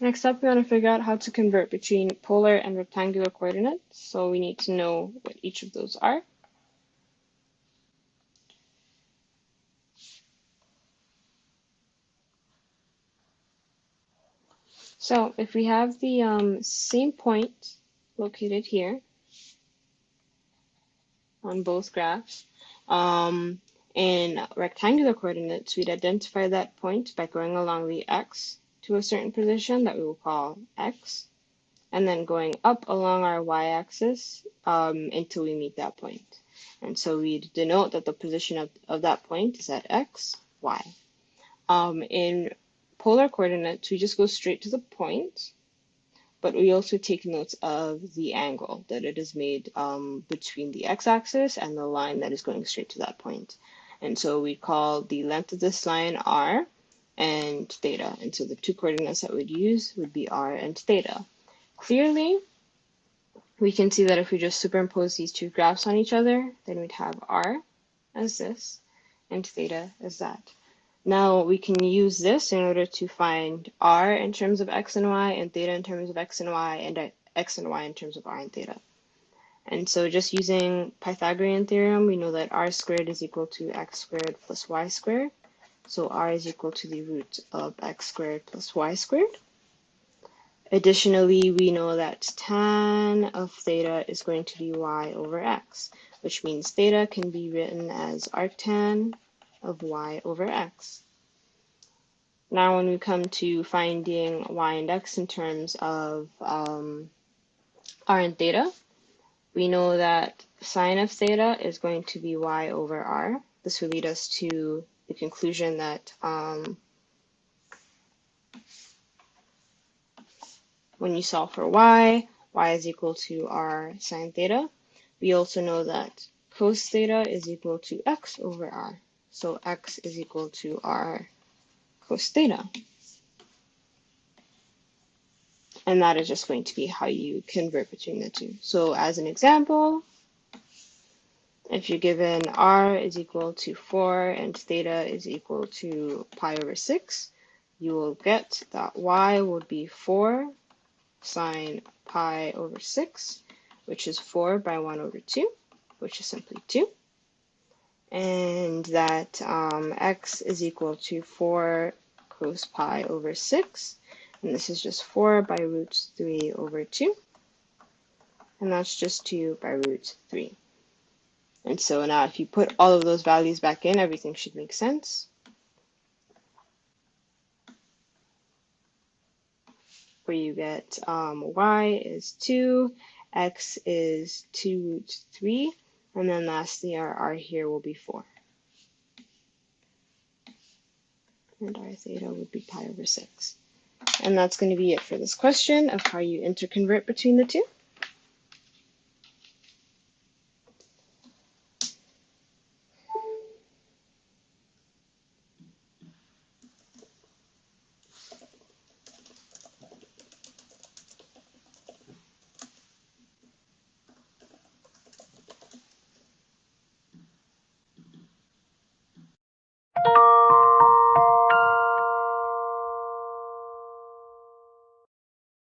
Next up, we want to figure out how to convert between polar and rectangular coordinates. So we need to know what each of those are. So if we have the same point located here on both graphs, in rectangular coordinates, we'd identify that point by going along the x to a certain position that we will call x, and then going up along our y-axis until we meet that point. And so we'd denote that the position of that point is at x, y. In polar coordinates, we just go straight to the point, but we also take note of the angle that it is made between the x-axis and the line that is going straight to that point. And so we call the length of this line r and theta. And so the two coordinates that we'd use would be r and theta. Clearly, we can see that if we just superimpose these two graphs on each other, then we'd have r as this and theta as that. Now we can use this in order to find r in terms of x and y, and theta in terms of x and y, and x and y in terms of r and theta. And so just using Pythagorean theorem, we know that r squared is equal to x squared plus y squared. So r is equal to the root of x squared plus y squared. Additionally, we know that tan of theta is going to be y over x, which means theta can be written as arctan of y over x. Now when we come to finding y and x in terms of r and theta, we know that sine of theta is going to be y over r. This will lead us to the conclusion that when you solve for y is equal to r sine theta. We also know that cos theta is equal to x over r. So x is equal to r cos theta. And that is just going to be how you convert between the two. So as an example, if you're given r is equal to 4 and theta is equal to pi over 6, you will get that y would be 4 sine pi over 6, which is 4 by 1 over 2, which is simply 2. And that x is equal to 4 cos pi over 6, and this is just 4 by root 3 over 2, and that's just 2 by root 3. And so now if you put all of those values back in, everything should make sense. Where you get y is 2, x is 2 root 3, and then lastly our r here will be 4. And our theta would be pi over 6. And that's going to be it for this question of how you interconvert between the two.